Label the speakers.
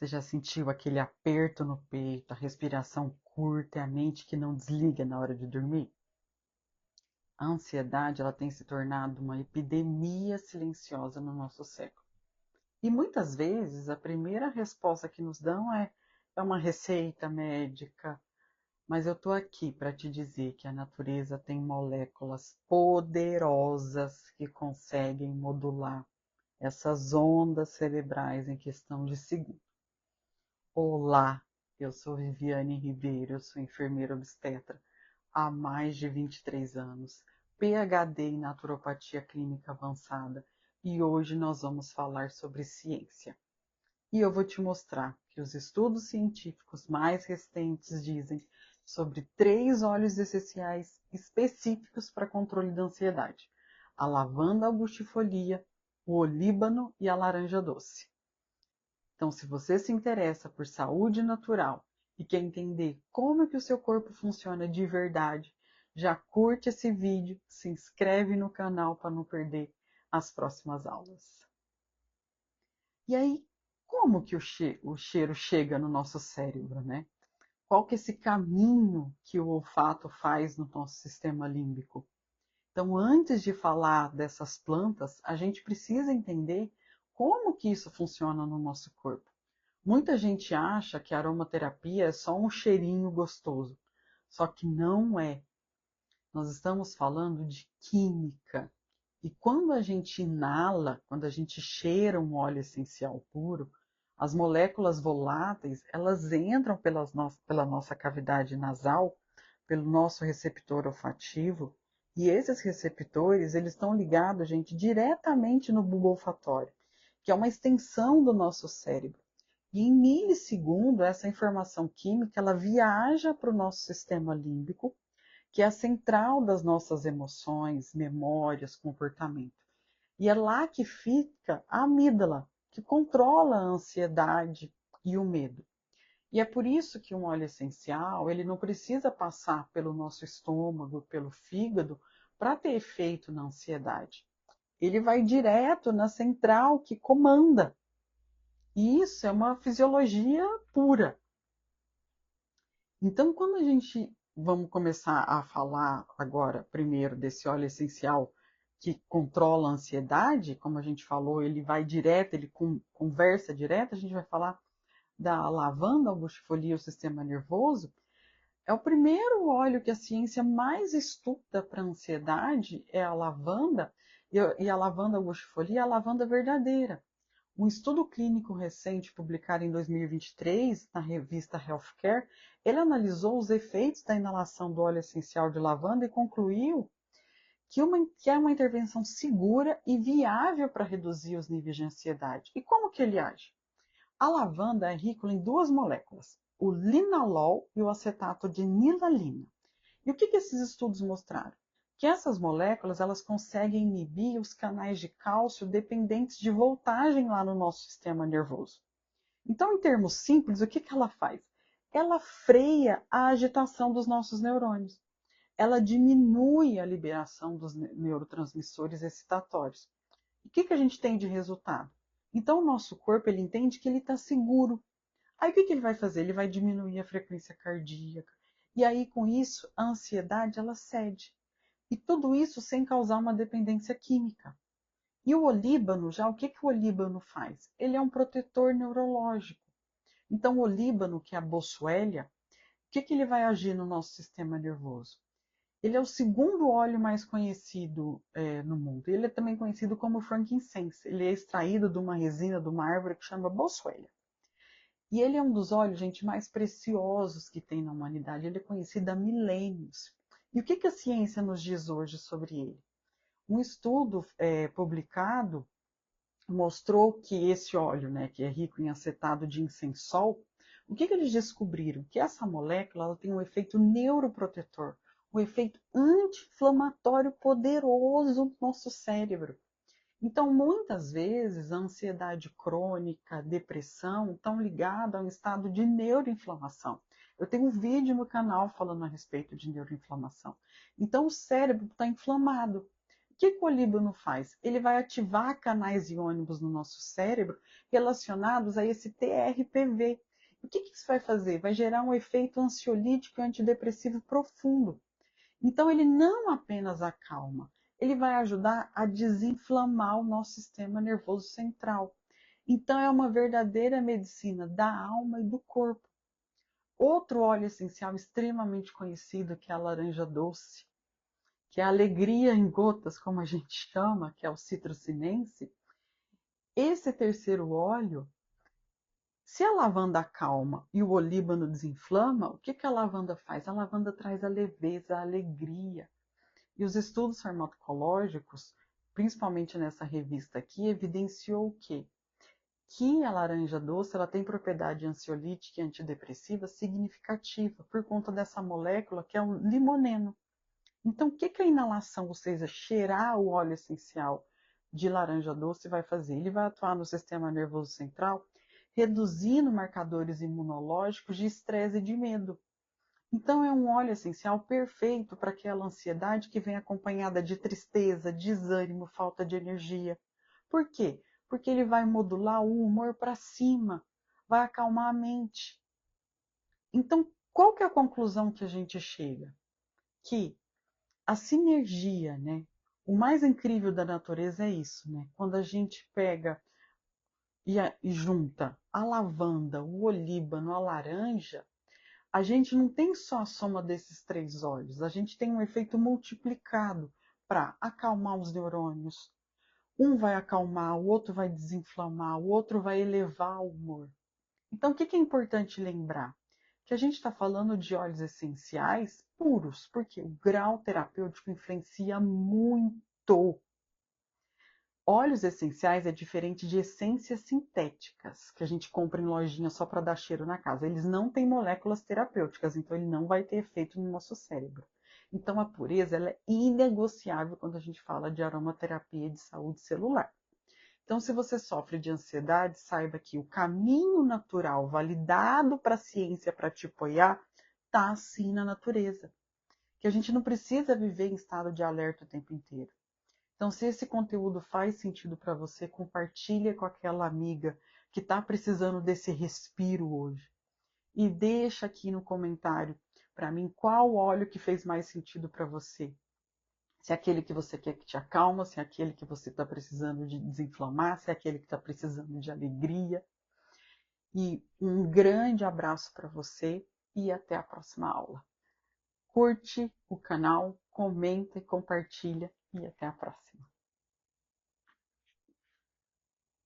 Speaker 1: Você já sentiu aquele aperto no peito, a respiração curta e a mente que não desliga na hora de dormir? A ansiedade, ela tem se tornado uma epidemia silenciosa no nosso século. E muitas vezes a primeira resposta que nos dão é uma receita médica, mas eu estou aqui para te dizer que a natureza tem moléculas poderosas que conseguem modular essas ondas cerebrais em questão de segundos. Olá, eu sou Viviane Ribeiro, eu sou enfermeira obstetra há mais de 23 anos, PhD em naturopatia clínica avançada, e hoje nós vamos falar sobre ciência. E eu vou te mostrar que os estudos científicos mais recentes dizem sobre 3 óleos essenciais específicos para controle da ansiedade: a lavanda augustifolia, o olíbano e a laranja doce. Então, se você se interessa por saúde natural e quer entender como que o seu corpo funciona de verdade, já curte esse vídeo, se inscreve no canal para não perder as próximas aulas. E aí, como que o cheiro chega no nosso cérebro, né? Qual que é esse caminho que o olfato faz no nosso sistema límbico? Então, antes de falar dessas plantas, a gente precisa entender como que isso funciona no nosso corpo. Muita gente acha que a aromaterapia é só um cheirinho gostoso, só que não é. Nós estamos falando de química. E quando a gente inala, quando a gente cheira um óleo essencial puro, as moléculas voláteis, elas entram pela nossa cavidade nasal, pelo nosso receptor olfativo, e esses receptores, eles estão ligados, gente, diretamente no bulbo olfatório, que é uma extensão do nosso cérebro. E em milissegundo, essa informação química, ela viaja para o nosso sistema límbico, que é a central das nossas emoções, memórias, comportamento. E é lá que fica a amígdala, que controla a ansiedade e o medo. E é por isso que um óleo essencial, ele não precisa passar pelo nosso estômago, pelo fígado, para ter efeito na ansiedade. Ele vai direto na central que comanda. E isso é uma fisiologia pura. Então, quando a gente vamos começar a falar agora, primeiro, desse óleo essencial que controla a ansiedade, como a gente falou, ele vai direto, ele conversa direto, a gente vai falar da lavanda augustifolia, o sistema nervoso. É o primeiro óleo que a ciência mais estuda para ansiedade, é a lavanda, e a lavanda augustifolia é a lavanda verdadeira. Um estudo clínico recente, publicado em 2023, na revista Healthcare, ele analisou os efeitos da inalação do óleo essencial de lavanda e concluiu que é uma intervenção segura e viável para reduzir os níveis de ansiedade. E como que ele age? A lavanda é rica em 2 moléculas, o linalol e o acetato de nilalina. E o que esses estudos mostraram? Que essas moléculas elas conseguem inibir os canais de cálcio dependentes de voltagem lá no nosso sistema nervoso. Então, em termos simples, o que ela faz? Ela freia a agitação dos nossos neurônios. Ela diminui a liberação dos neurotransmissores excitatórios. O que a gente tem de resultado? Então, o nosso corpo ele entende que ele está seguro. Aí, o que ele vai fazer? Ele vai diminuir a frequência cardíaca. E aí, com isso, a ansiedade ela cede. E tudo isso sem causar uma dependência química. E o olíbano, já o que o olíbano faz? Ele é um protetor neurológico. Então, o olíbano, que é a boswellia, o que ele vai agir no nosso sistema nervoso? Ele é o segundo óleo mais conhecido no mundo. Ele é também conhecido como frankincense. Ele é extraído de uma resina de uma árvore que chama boswellia. E ele é um dos óleos, gente, mais preciosos que tem na humanidade. Ele é conhecido há milênios. E o que a ciência nos diz hoje sobre ele? Um estudo publicado mostrou que esse óleo, né, que é rico em acetato de incensol, o que eles descobriram? Que essa molécula ela tem um efeito neuroprotetor, um efeito anti-inflamatório poderoso no nosso cérebro. Então, muitas vezes, a ansiedade crônica, a depressão estão ligadas a um estado de neuroinflamação. Eu tenho um vídeo no canal falando a respeito de neuroinflamação. Então, o cérebro está inflamado. que o olíbano faz? Ele vai ativar canais iônicos no nosso cérebro relacionados a esse TRPV. O que isso vai fazer? Vai gerar um efeito ansiolítico e antidepressivo profundo. Então, ele não apenas acalma, ele vai ajudar a desinflamar o nosso sistema nervoso central. Então, é uma verdadeira medicina da alma e do corpo. Outro óleo essencial extremamente conhecido, que é a laranja doce, que é a alegria em gotas, como a gente chama, que é o citrocinense. Esse terceiro óleo, se a lavanda acalma e o olíbano desinflama, o que a lavanda faz? A lavanda traz a leveza, a alegria. E os estudos farmacológicos, principalmente nessa revista aqui, evidenciou o quê? Que a laranja doce ela tem propriedade ansiolítica e antidepressiva significativa por conta dessa molécula que é um limoneno. Então, o que a inalação, ou seja, cheirar o óleo essencial de laranja doce vai fazer? Ele vai atuar no sistema nervoso central, reduzindo marcadores imunológicos de estresse e de medo. Então, é um óleo essencial perfeito para aquela ansiedade que vem acompanhada de tristeza, desânimo, falta de energia. Por quê? Porque ele vai modular o humor para cima, vai acalmar a mente. Então, qual que é a conclusão que a gente chega? Que a sinergia, né? O mais incrível da natureza é isso, né? Quando a gente pega e junta a lavanda, o olíbano, a laranja, a gente não tem só a soma desses três óleos, a gente tem um efeito multiplicado para acalmar os neurônios. Um vai acalmar, o outro vai desinflamar, o outro vai elevar o humor. Então, o que é importante lembrar? Que a gente está falando de óleos essenciais puros, porque o grau terapêutico influencia muito. Óleos essenciais é diferente de essências sintéticas, que a gente compra em lojinha só para dar cheiro na casa. Eles não têm moléculas terapêuticas, então ele não vai ter efeito no nosso cérebro. Então a pureza ela é inegociável quando a gente fala de aromaterapia de saúde celular. Então, se você sofre de ansiedade, saiba que o caminho natural validado para a ciência para te apoiar está assim na natureza. Que a gente não precisa viver em estado de alerta o tempo inteiro. Então, se esse conteúdo faz sentido para você, compartilha com aquela amiga que está precisando desse respiro hoje. E deixa aqui no comentário para mim qual óleo que fez mais sentido para você. Se é aquele que você quer que te acalma, se é aquele que você está precisando de desinflamar, se é aquele que está precisando de alegria. E um grande abraço para você e até a próxima aula. Curte o canal, comenta e compartilha e até a próxima.